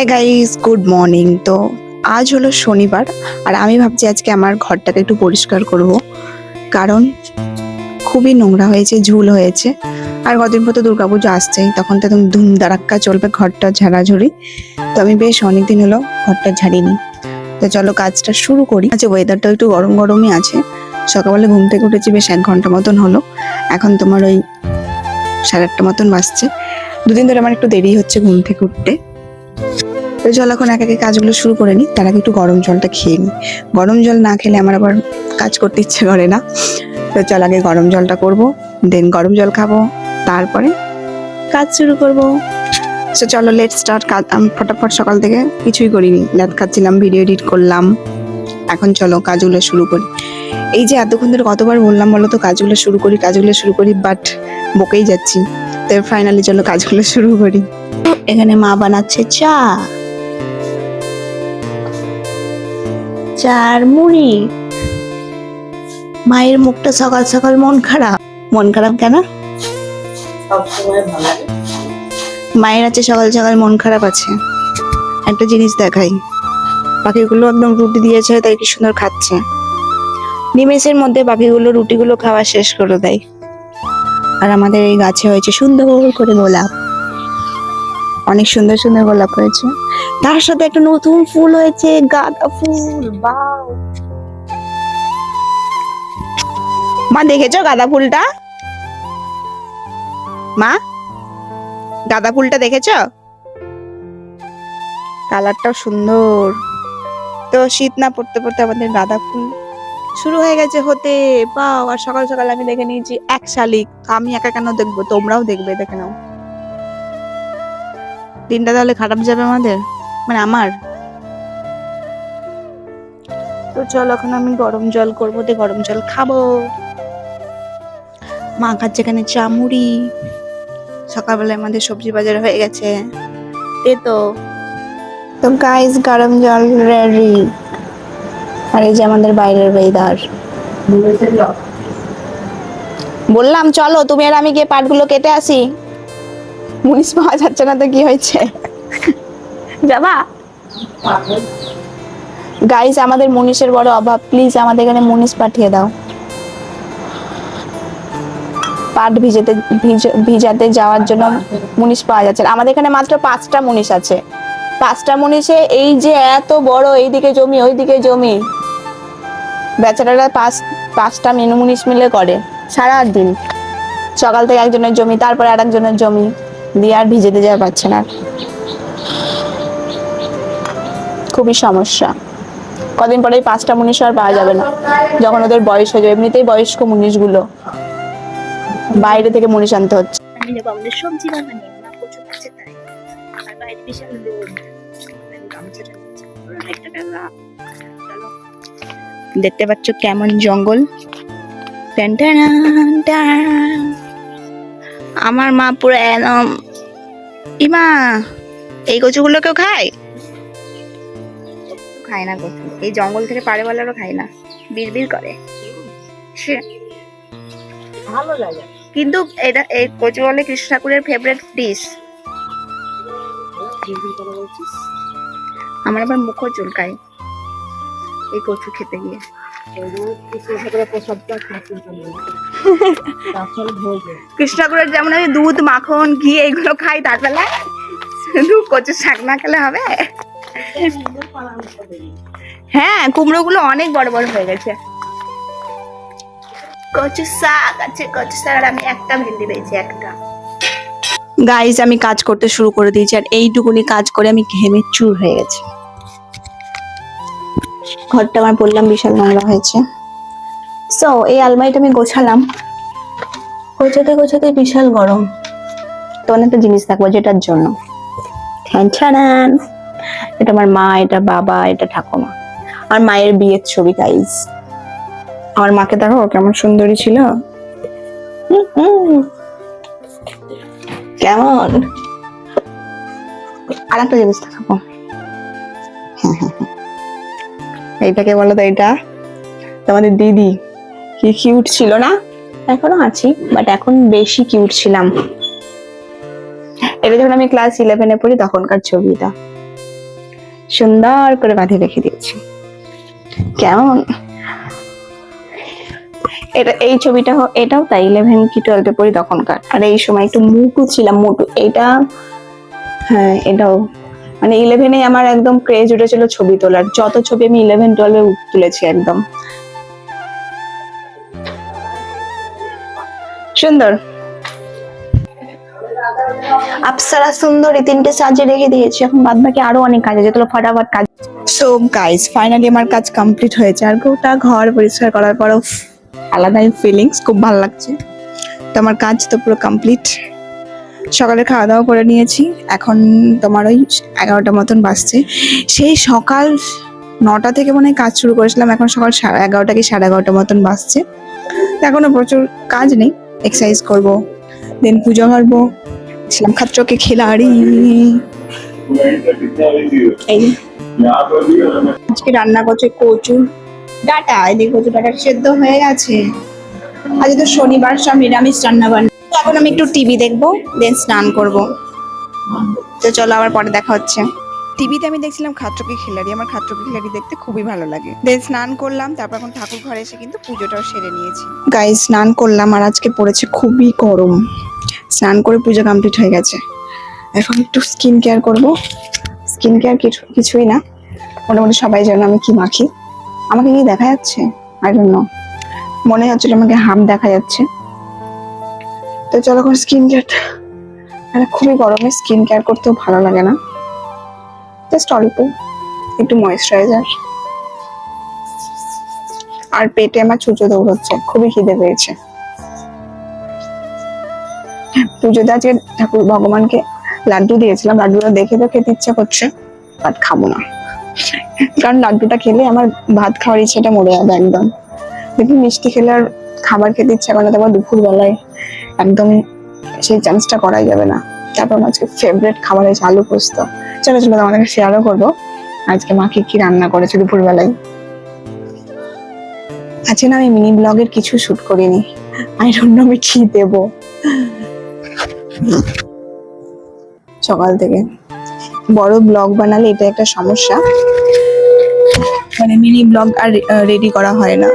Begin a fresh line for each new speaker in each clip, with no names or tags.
হ্যাঁ guys, good morning. তো আজ হলো শনিবার, আর আমি ভাবছি আজকে আমার ঘরটাকে একটু পরিষ্কার করব, কারণ খুবই নোংরা হয়েছে, ঝুল হয়েছে। আর কদিন পর তো দুর্গাপুজো আসছেই, তখন তো একদম ধুম ধারাক্কা চলবে ঘরটা ঝাড়াঝুড়ি। তো আমি বেশ অনেকদিন হলো ঘরটা ঝাড়িনি। তো চলো কাজটা শুরু করি। আচ্ছা, ওয়েদারটা একটু গরম গরমই আছে। সকালবেলা ঘুম থেকে উঠেছি, বেশ 1 ঘন্টা মতন হলো। এখন তোমার ওই 8:30 মতন বাজছে। দুদিন ধরে আমার একটু দেরি হচ্ছে ঘুম থেকে উঠতে। তো চল এখন এক একে কাজগুলো শুরু করে নিই। তার আগে একটু গরম জলটা খেয়ে নিই। গরম জল না খেলে আমার আবার কাজ করতে ইচ্ছে করে না। তো চল আগে গরম জলটা করব, দেন গরম জল খাবো, তারপরে কাজ শুরু করব। তো চলো লেট স্টার্ট। কাজ আমি ফটাফট সকাল থেকে কিছুই করিনি, ল্যাদ খাচ্ছিলাম, ভিডিও এডিট করলাম। এখন চলো কাজগুলো শুরু করি। এই যে এতক্ষণ ধরে কতবার বললাম বলো তো, কাজগুলো শুরু করি, কাজগুলো শুরু করি, বাট বকেই যাচ্ছি। তো ফাইনালি চলো কাজগুলো শুরু করি। এখানে মা বানাচ্ছে চা, চার মুড়ি। মায়ের মুখটা সকাল সকাল মন খারাপ। মন খারাপ কেন? মায়ের আছে সকাল সকাল মন খারাপ আছে। একটা জিনিস দেখাই, পাখিগুলো একদম রুটি দিয়েছে, তাই কি সুন্দর খাচ্ছে। নিমেষের মধ্যে পাখিগুলো রুটিগুলো খাওয়া শেষ করে দেয়। আর আমাদের এই গাছে হয়েছে সুন্দর করে গোলাপ, অনেক সুন্দর সুন্দর গোলাপ হয়েছে। তার সাথে একটা নতুন ফুল হয়েছে, গাঁদা ফুল। বাহ! মা দেখেছো গাঁদা ফুলটা? মা, গাঁদা ফুলটা দেখেছো? কালারটাও সুন্দর। তো শীত না পড়তে পড়তে আমাদের গাঁদা ফুল শুরু হয়ে গেছে হতে। বাহ! আর সকাল সকাল আমি দেখে নিয়েছি 1 শালিক। আমি একা কেন দেখবো, তোমরাও দেখবে, দেখে নাও। দিনটা তাহলে খারাপ যাবে আমাদের, মানে আমার। তো চলো এখন আমি গরম জল করবো, দিয়ে গরম জল খাবো। মা খাচ্ছে এখানে চা মুড়ি। সকালবেলায় আমাদের সবজি বাজার হয়ে গেছে। তো তো গাইস, গরম জল রেডি। আর এই যে আমাদের বাইরের ওয়েদার। বললাম চলো তুমি আর আমি গিয়ে পাটগুলো কেটে আসি। মুনিশ পাওয়া যাচ্ছে না তো কি হয়েছে, যাবা? গাইস, আমাদের মুনিশের বড় অভাব, প্লিজ আমাদের এখানে মুনিশ পাঠিয়ে দাও। পাট ভিজাতে যাওয়ার জন্য মুনিশ পাওয়া যাচ্ছে না। আমাদের এখানে মাত্র 5টা মুনিশ আছে। 5টা মুনিশে এই যে এত বড়, এইদিকে জমি ওইদিকে জমি। বেচারারা 5টা মুনিশ মিলে করে সারা দিন। সকাল থেকে একজনের জমি, তারপরে আর একজনের জমি দিয়ে আর ভিজেতে যাওয়া পাচ্ছে না। খুবই সমস্যা। কদিন পরে 5টা মুনিশ আর পাওয়া যাবে না, যখন ওদের বয়স হয়ে যাবে। এমনিতেই বয়স্ক মুনিশগুলো, বাইরে থেকে মুনিশ আনতে হচ্ছে।
আমি যাবো আমাদের সবজি বাগানে, মা প্রচুর আছে তাই। আর বাইরে বিশাল রোদ, গামছাটা নিচ্ছে একটা টাকা। চলো, দেখতে পাচ্ছ কেমন জঙ্গল। টান টান টান। আমার মা পুরো একদম ইমা। এই কচুগুলো কেউ খায়? খায় না কচু। এই জঙ্গল থেকে পাড়ে বলারও খায় না, বিড়বিড় করে। ভালো লাগে কিন্তু এটা, এই কচু বলে কৃষ্ণ ঠাকুরের ফেভারিট ডিশ। আমার আবার মুখও চুলকায় এই কচু খেতে গিয়ে। কৃষ্ণ ঠাকুরের যেমন আমি দুধ মাখন ঘি এগুলো খাই, তার বেলায় শুধু কচু শাক না খেলে হবে? হ্যাঁ, কুমড়ো গুলো অনেক বড় বড় হয়ে গেছে। কচু শাক আছে, কচু শাক। আর আমি একটা ভেন্ডি পেয়েছি, একটা।
গাইস, আমি কাজ করতে শুরু করে দিয়েছি, আর এইটুকুনি কাজ করে আমি ঘেমে চুর হয়ে গেছি। ঘরটা আমার বললাম বিশাল নোংরা হয়েছে। সো এই আলমারিটা আমি গোছালাম, গোছাতে গোছাতে বিশাল গরম। তো অনেকটা জিনিস থাকবো, যেটার জন্য এটা আমার মা, এটা বাবা, এটা ঠাকুমা। আর মায়ের বিয়ের ছবি। গাইস, আমার মাকে দেখো কেমন সুন্দরী ছিল। কেমন। আর একটা জিনিস দেখাবো। এইটাকে বলো তো, এটা তোমাদের দিদি। কি কিউট ছিল না? এখনো আছি, বাট এখন বেশি কিউট ছিলাম। এটা যখন আমি ক্লাস 11-এ পড়ি তখনকার ছবিটা।
সুন্দর করে বাঁধে রেখে দিয়েছি। কেমন এটা, এই ছবিটা এটাও তাই 11 কি 12-এ পড়ি তখনকার। আর এই সময় একটু মোটু ছিলাম, মোটু এটা। হ্যাঁ এটাও মানে 11-এ আমার একদম ক্রেজ উঠেছিল ছবি তোলার। যত ছবি আমি 11-12-এ তুলেছি একদম সুন্দর। আপসারা সুন্দরী তিনটে সাজিয়ে রেখে দিয়েছি। এখন বাদ বাকি আরো অনেক কাজ আছে, তোলো ফটাফট কাজ।
সো গাইস, ফাইনালি আমার কাজ কমপ্লিট হয়েছে। আর গোটা ঘর পরিষ্কার করার পরও আলাদাই ফিলিংস, খুব ভালো লাগছে। তো আমার কাজ তো পুরো কমপ্লিট। সকালে খাওয়া দাওয়া করে নিয়েছি। এখন তোমার ওই 11টা মতন বাজছে। সেই সকাল 9টা থেকে মনে হয় কাজ শুরু করেছিলাম, এখন সকাল 11:30 কি 11:30 মতন বাজছে। তো এখনো প্রচুর কাজ নেই, এক্সারসাইজ করবো, দেন পুজো করবো। ছিলাম খাচ্চকে খিলাড়ি। এই আজকে রান্না করছে কচু ডাটা। এদিকে কচু ডাটা সেদ্ধ হয়ে গেছে। আজ তো শনিবার, সব নিরামিষ রান্না বান্না। এখন আমি একটু টিভি দেখবো, দেন স্নান করব। তো চলো আবার পরে দেখা হচ্ছে। টিভিতে আমি দেখছিলাম খাচ্চকে খিলাড়ি। আমার খাচ্চকে খিলাড়ি দেখতে খুবই ভালো লাগে। দেন স্নান করলাম, তারপর এখন ঠাকুর ঘরে এসে কিন্তু পুজোটাও সেরে নিয়েছি। গাইস, স্নান করলাম আর আজকে পড়েছে খুবই গরম। স্নান করে পুজো কমপ্লিট হয়ে গেছে। এখন একটু স্কিন কেয়ার করবো। স্কিন কেয়ার কিছুই না, মোটামুটি সবাই জানো আমি কি মাখি। আমাকে কি দেখা যাচ্ছে আই ডোন্ট নো, মনে হচ্ছিল আমাকে হাম দেখা যাচ্ছে। তো চলো এখন স্কিন কেয়ারটা, মানে খুবই গরমে স্কিন কেয়ার করতেও ভালো লাগে না, জাস্ট অল্প একটু ময়েশ্চারাইজার। আর পেটে আমার চুচো দৌড়চ্ছে, খুবই খিদে পেয়েছে। পুজোতে আজকে ঠাকুর ভগবানকে লাড্ডু দিয়েছিলাম, লাড্ডুটা দেখে তো খেতে ইচ্ছা করছে, বাট খাবো না, কারণ লাড্ডুটা খেলে আমার ভাত খাওয়ার ইচ্ছাটা মরে যাবে একদম। দেখি মিষ্টি খেলে আর খাবার খেতে ইচ্ছা করে না, তারপর দুপুর বেলায় একদম সেই চান্সটা করাই যাবে না। তারপর আজকে ফেভারিট খাবার হয়েছে আলু পোস্ত। চলো চলো তোমাদেরকে শেয়ারও করবো আজকে মা কি রান্না করেছে দুপুর বেলায়। আজকে না আমি মিনি ব্লগের কিছু শুট করিনি, আই ডোন্ট নো আমি কি দেবো। সকাল থেকে বড় ব্লগ বানালে এটা একটা সমস্যা, মানে মিনি ব্লগ আর রেডি করা হয় না,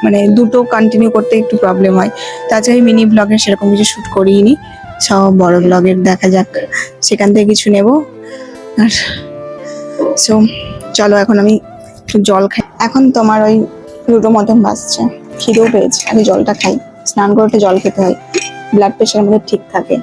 মানে দুটো কন্টিনিউ করতে একটু প্রবলেম হয়। তাছাড়া আমি মিনি ব্লগের সেরকম কিছু শুট করিনি, সব বড় ব্লগের দেখা যাক, সেখান থেকে কিছু নেব। আর সো চলো এখন আমি একটু জল খাই। এখন তোমার ওই 2টো মতন বাজছে, খিদেও পেয়েছে, আগে জলটা খাই। স্নান করতে জল খেতে হয়, ব্লাড প্রেশার আমাদের ঠিক থাকে।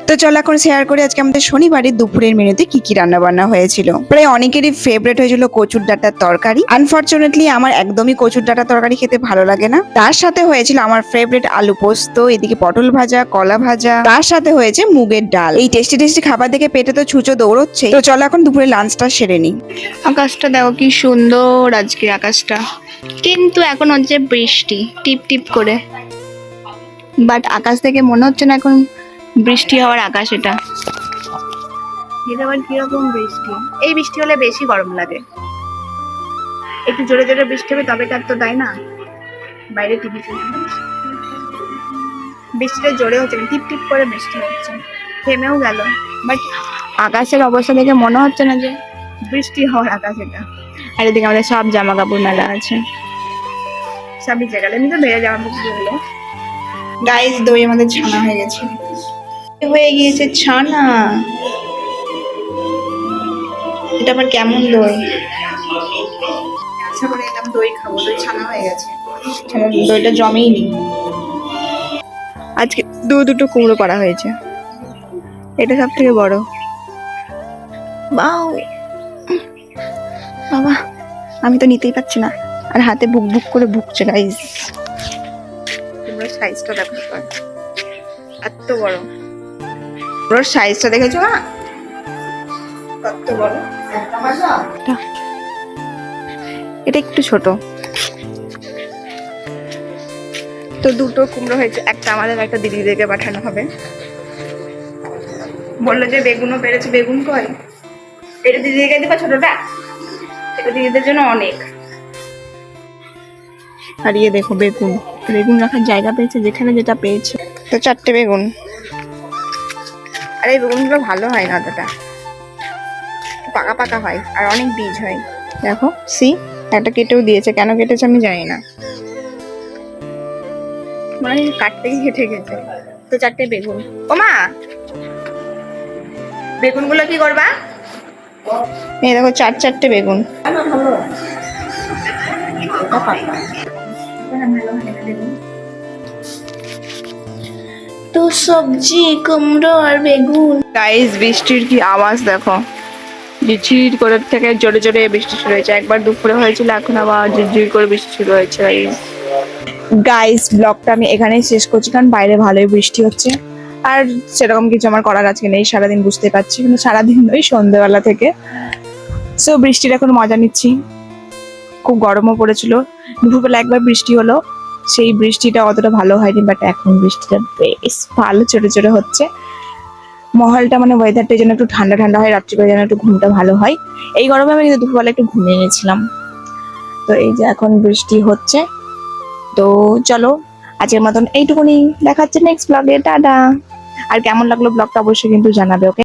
তো চলো এখন শেয়ার করি আজকে আমাদের শনিবারের দুপুরের মেনুতে কি কি রান্না বান্না হয়েছিল। প্রায় অনেকেরই ফেভারিট হয়েছিল কচুর ডাঁটার তরকারি। আনফরচুনেটলি আমার একদমই কচুর ডাঁটার তরকারি খেতে ভালো লাগে না। তার সাথে হয়েছিল আমার ফেভারিট আলু পোস্ত, এদিকে পটল ভাজা, কলা ভাজা, তার সাথে হয়েছে মুগের ডাল। এই টেস্টি টেস্টি খাবার দেখে পেটে তো ছুঁচো দৌড়চ্ছে। তো চলো এখন দুপুরে লাঞ্চটা সেরে নিই।
আকাশটা দেখো কি সুন্দর আজকে আকাশটা, কিন্তু এখন হচ্ছে বৃষ্টি টিপ টিপ করে। বাট আকাশ থেকে মনে হচ্ছে না এখন বৃষ্টি হওয়ার আকাশ। এটা আবার কিরকম বৃষ্টি, এই বৃষ্টি হলে বেশি গরম লাগে। একটু জোরে জোরে বৃষ্টি হবে তবে তার তো তাই না। বাইরে টিভি চলছে, বৃষ্টিটা জোরে হচ্ছে না, টিপ টিপ করে বৃষ্টি হচ্ছে, থেমেও গেল। বাট আকাশের অবস্থা দেখে মনে হচ্ছে না যে বৃষ্টি হওয়ার আকাশ এটা। আর এদিকে আমাদের সব জামা কাপড় মেলা আছে, সবই জায়গায় আমি তো বেড়ে জামা কাপড় গুলো।
গাইস, দই আমাদের ছানা হয়ে গেছে, হয়ে গিয়েছে ছানা। এটা আবার কেমন দই? আশা করে এলাম দই খাবো, দই ছানা হয়ে গেছে, দইটা জমেই নি।
আজকে দুটো কুমড়ো পাড়া হয়েছে, এটা সব থেকে বড়। বাও বাবা, আমি তো নিতেই পারছি না, আর হাতে বুক বুক করে ভুগছে। গাইস তোমরা সাইজটা দেখো, এত বড়।
ওর সাইজটা দেখেছো না কত বড়?
এটা একটু ছোট। তো দুটো কুমড়ো হয়েছে, একটা আমাদের একটা দিদিদেরকে পাঠানো হবে। বললো যে বেগুনও পেরেছে, বেগুন কয়? এটা দিদিদেরকে দিবা ছোটটা, এটা দিদিদের জন্য অনেক। আর ইয়ে দেখো বেগুন, বেগুন রাখার জায়গা পেয়েছে যেখানে যেটা পেয়েছে। তো 4টে বেগুন, আর এই বেগুনগুলো ভালো হয় না অতটা। পাকা পাকা হয় আর অনেক বীজ হয়। দেখো সি একটা কেটেও দিয়েছে, কেন কেটেছে আমি জানি না, মানে কাটতে গিয়ে কেটে গেছে। তো 4টে বেগুন। ও মা, বেগুনগুলো কি করবা? এই দেখো 4টে বেগুন। তো সবজি কুমড়ো আর বেগুন। গাইস বৃষ্টির কি আওয়াজ দেখো, ঝিরঝির করে থেকে জোরে জোরে বৃষ্টি শুরু হয়েছে। একবার দুপুরে হয়েছিল, এখন আবার ঝিরঝির করে বৃষ্টি শুরু হয়েছে। গাইস ব্লগটা আমি এখানেই শেষ করছি, কারণ বাইরে ভালোই বৃষ্টি হচ্ছে আর সেরকম কিছু আমার করার আজকে নেই সারাদিন, বুঝতে পারছি, কিন্তু সারাদিন ওই সন্ধ্যেবেলা থেকে সো বৃষ্টির এখন মজা নিচ্ছি। খুব গরমও পড়েছিল, দুপুরবেলা একবার বৃষ্টি হলো, সেই বৃষ্টিটা অতটা ভালো হয়নি, বাট এখন বৃষ্টিটা বেশ ভালো ছোট ছোট হচ্ছে। মহলটা মানে ওয়েদারটা যেন একটু ঠান্ডা ঠান্ডা হয়, রাত্রিবেলা যেন একটু ঘুমটা ভালো হয়। এই গরমে আমি কিন্তু দুপুরবেলা একটু ঘুমিয়ে গেছিলাম। তো এই যে এখন বৃষ্টি হচ্ছে, তো চলো আজকের মতন এইটুকুনি, দেখা হচ্ছে নেক্সট ব্লগে, টাটা। আর কেমন লাগলো ব্লগটা অবশ্যই কিন্তু জানাবে, ওকে।